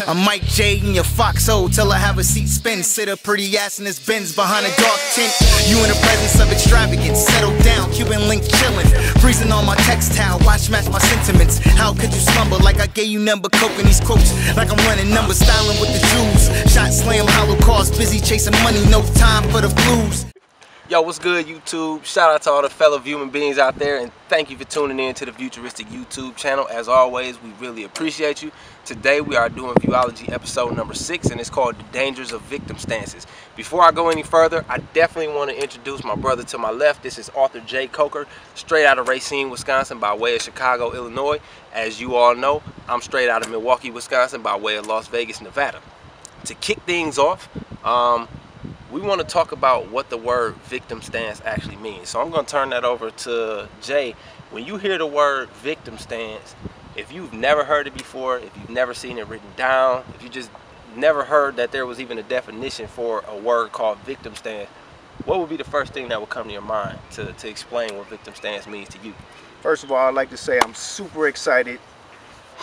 I'm Mike J in your foxhole till I have a seat spin. Sit a pretty ass in this Benz behind a dark tent. You in the presence of extravagance. Settle down, Cuban link chillin'. Freezing on my textile, watch match my sentiments. How could you slumber like I gave you number coke in these quotes? Like I'm running numbers, styling with the Jews. Shot slam, hollow cars, busy chasing money, no time for the blues. Yo, what's good, YouTube? Shout out to all the fellow human beings out there, and thank you for tuning in to the Viewturistic YouTube channel. As always, we really appreciate you. Today we are doing Viewology episode number 6, and it's called The Dangers of Victimstances. Before I go any further, I definitely want to introduce my brother to my left. This is author J. Koker, straight out of Racine, Wisconsin, by way of Chicago, Illinois. As you all know, I'm straight out of Milwaukee, Wisconsin, by way of Las Vegas, Nevada. To kick things off, we want to talk about what the word victim stance actually means. So I'm going to turn that over to Jay. When you hear the word victim stance, if you've never heard it before, if you've never seen it written down, if you just never heard that there was even a definition for a word called victim stance, what would be the first thing that would come to your mind to explain what victim stance means to you? First of all, I'd like to say I'm super excited.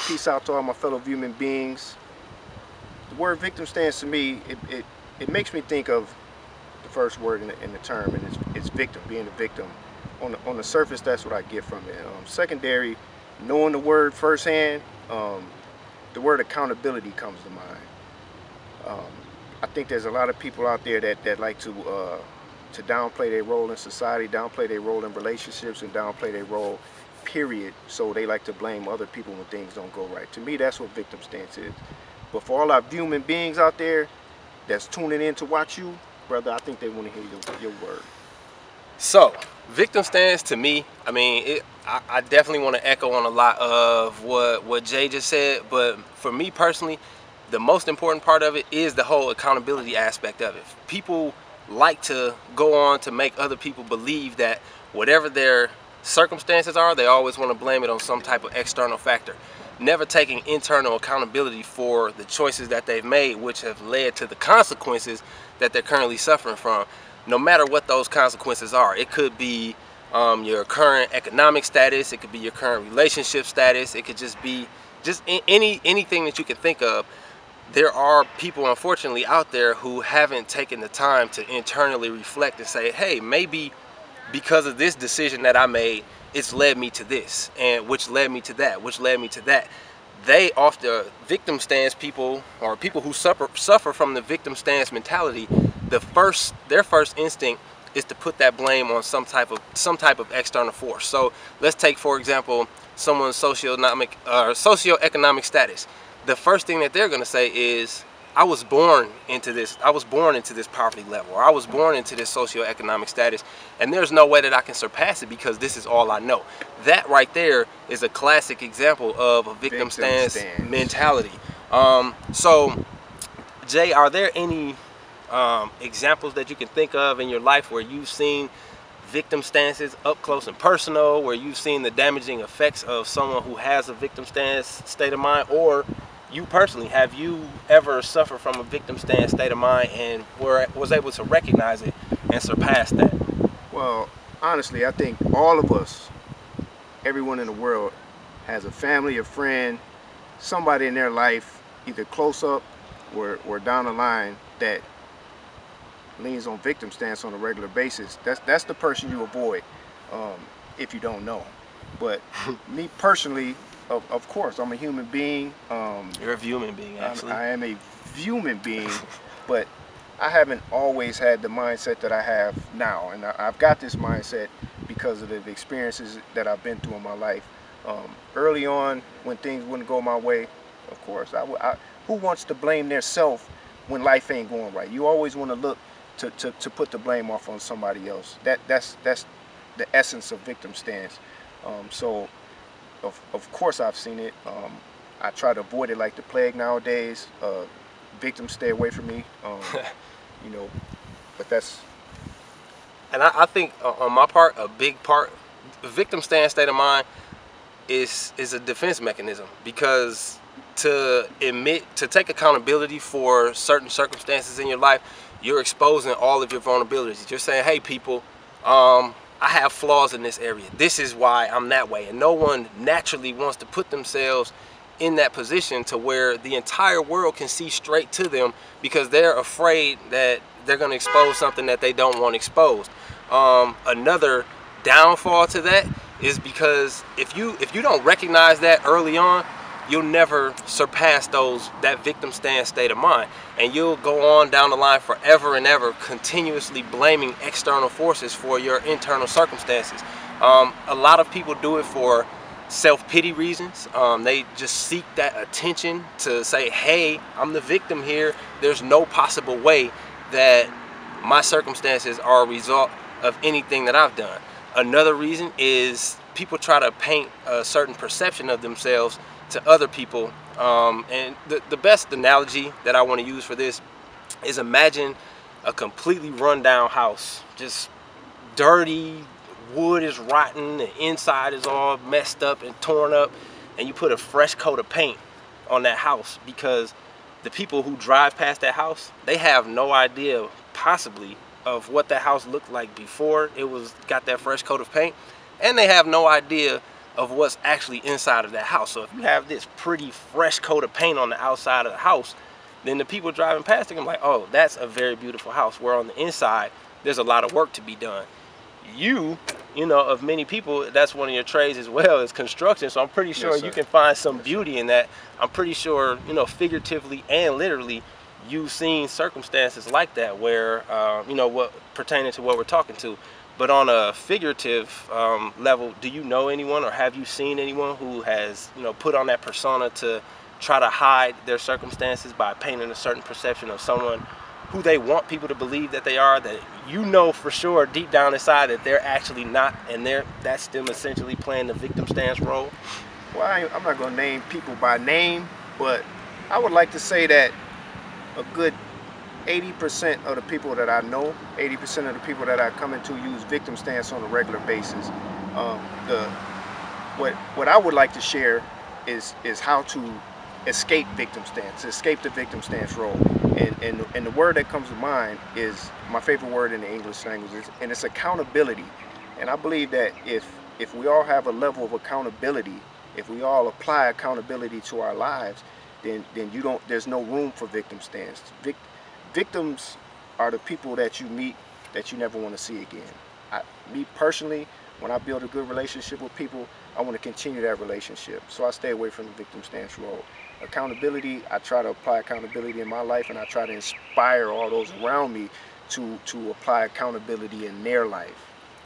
Peace out to all my fellow human beings. The word victim stance to me, it makes me think of the first word in the term, and it's victim, being a victim. On the surface, that's what I get from it. Secondary, knowing the word firsthand, the word accountability comes to mind. I think there's a lot of people out there that like to downplay their role in society, downplay their role in relationships, and downplay their role, period. So they like to blame other people when things don't go right. To me, that's what victim stance is. But for all our human beings out there that's tuning in to watch you, brother, I think they want to hear your word. So, victim stance to me, I mean, I definitely want to echo on a lot of what Jay just said, but for me personally, the most important part of it is the whole accountability aspect of it. People like to go on to make other people believe that whatever their circumstances are, they always want to blame it on some type of external factor, never taking internal accountability for the choices that they've made, which have led to the consequences that they're currently suffering from, no matter what those consequences are. It could be your current economic status, it could be your current relationship status, it could just be anything that you can think of. There are people, unfortunately, out there who haven't taken the time to internally reflect and say, hey, maybe because of this decision that I made, it's led me to this, and which led me to that, which led me to that. They often, victim stance people, or people who suffer from the victim stance mentality, their first instinct is to put that blame on some type of external force. So let's take, for example, someone's socioeconomic status. The first thing that they're going to say is, I was born into this poverty level, or I was born into this socioeconomic status, and there's no way that I can surpass it because this is all I know. That right there is a classic example of a victim stance mentality. So, Jay, are there any examples that you can think of in your life where you've seen victim stances up close and personal, where you've seen the damaging effects of someone who has a victim stance state of mind? Or you personally, have you ever suffered from a victim stance state of mind and was able to recognize it and surpass that? Well, honestly, I think all of us, everyone in the world, has a family, a friend, somebody in their life, either close up or down the line, that leans on victim stance on a regular basis. That's the person you avoid if you don't know. But me personally, of course, I'm a human being. You're a human being, actually. I am a human being, but I haven't always had the mindset that I have now. And I've got this mindset because of the experiences that I've been through in my life. Early on, when things wouldn't go my way, of course, who wants to blame their self when life ain't going right? You always want to look to put the blame off on somebody else. That's the essence of victim stance. So of course I've seen it. I try to avoid it like the plague nowadays. Victims stay away from me. You know, but that's. And I think on my part, a big part, victim stance state of mind is a defense mechanism, because to take accountability for certain circumstances in your life, you're exposing all of your vulnerabilities. You're saying, hey people, I have flaws in this area. This is why I'm that way. And no one naturally wants to put themselves in that position to where the entire world can see straight to them because they're afraid that they're going to expose something that they don't want exposed. Another downfall to that is because if you don't recognize that early on, you'll never surpass that victim stance state of mind, and you'll go on down the line forever and ever continuously blaming external forces for your internal circumstances. A lot of people do it for self-pity reasons. They just seek that attention to say, hey, I'm the victim here. There's no possible way that my circumstances are a result of anything that I've done. Another reason is people try to paint a certain perception of themselves to other people. And the best analogy that I want to use for this is imagine a completely run down house, just dirty, wood is rotten, the inside is all messed up and torn up, and you put a fresh coat of paint on that house because the people who drive past that house, they have no idea possibly of what that house looked like before it got that fresh coat of paint, and they have no idea of what's actually inside of that house. So if you have this pretty fresh coat of paint on the outside of the house, then the people driving past it are like, oh, that's a very beautiful house, where on the inside there's a lot of work to be done. You know, of many people, that's one of your trades as well, is construction. So I'm pretty sure you can find some beauty in that. I'm pretty sure, you know, figuratively and literally, you've seen circumstances like that where, you know, what pertaining to what we're talking to. But on a figurative level, do you know anyone, or have you seen anyone who has, you know, put on that persona to try to hide their circumstances by painting a certain perception of someone who they want people to believe that they are, that you know for sure deep down inside that they're actually not, and that's them essentially playing the victim stance role? Well, I'm not going to name people by name, but I would like to say that a good 80% of the people that I know, 80% of the people that I come into use victim stance on a regular basis. What I would like to share is how to escape victim stance, escape the victim stance role. And the word that comes to mind is my favorite word in the English language, and it's accountability. And I believe that if we all have a level of accountability, if we all apply accountability to our lives, then there's no room for victim stance. Victims are the people that you meet that you never want to see again. Me personally, when I build a good relationship with people, I want to continue that relationship. So I stay away from the victim stance role. Accountability, I try to apply accountability in my life, and I try to inspire all those around me to apply accountability in their life.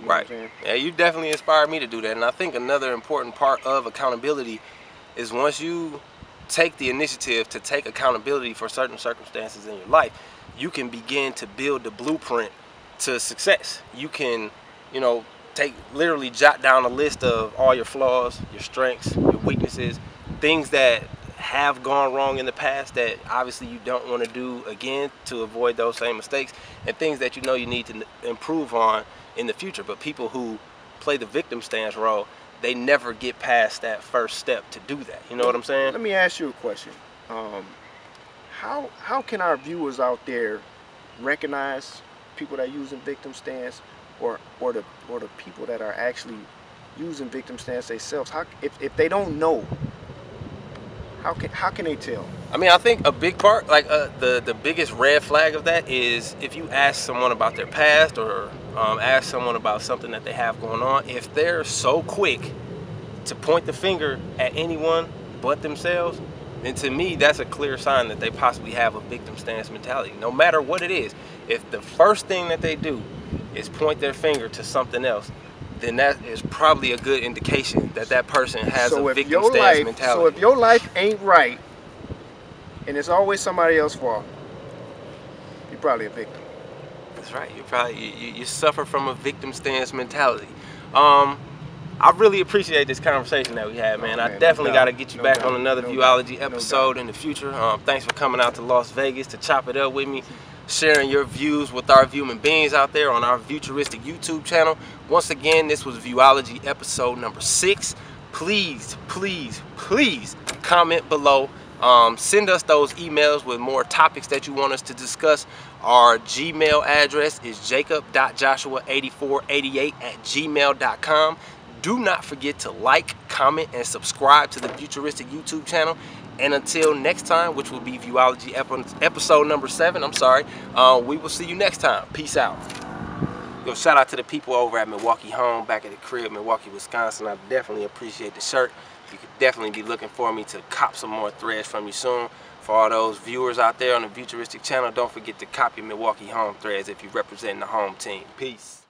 You know right. Yeah, you definitely inspired me to do that. And I think another important part of accountability is once you take the initiative to take accountability for certain circumstances in your life, you can begin to build the blueprint to success. You can, you know, literally jot down a list of all your flaws, your strengths, your weaknesses, things that have gone wrong in the past that obviously you don't want to do again to avoid those same mistakes, and things that you know you need to improve on in the future. But people who play the victim stance role, they never get past that first step to do that. You know what I'm saying? Let me ask you a question. How can our viewers out there recognize people that are using victim stance, or the people that are actually using victim stance themselves? If they don't know, how can they tell? I mean, I think a big part, like the biggest red flag of that is if you ask someone about their past, or ask someone about something that they have going on, if they're so quick to point the finger at anyone but themselves, then to me that's a clear sign that they possibly have a victim stance mentality. No matter what it is, if the first thing that they do is point their finger to something else, then that is probably a good indication that that person has a victim stance mentality. So if your life ain't right, and it's always somebody else's fault, you're probably a victim. That's right. You suffer from a victim stance mentality. I really appreciate this conversation that we had, man. I definitely got to get you back on another Viewology episode in the future. Thanks for coming out to Las Vegas to chop it up with me, sharing your views with our human beings out there on our Viewturistic YouTube channel. Once again, this was Viewology episode number 6. Please, please, please comment below. Send us those emails with more topics that you want us to discuss. Our Gmail address is jacob.joshua8488@gmail.com. Do not forget to like, comment, and subscribe to the Viewturistic YouTube channel. And until next time, which will be Viewology episode number 7, we will see you next time. Peace out. Yo, shout out to the people over at Milwaukee Home, back at the crib, Milwaukee, Wisconsin. I definitely appreciate the shirt. You could definitely be looking for me to cop some more threads from you soon. For all those viewers out there on the Viewturistic channel, don't forget to copy Milwaukee Home threads if you're representing the home team. Peace.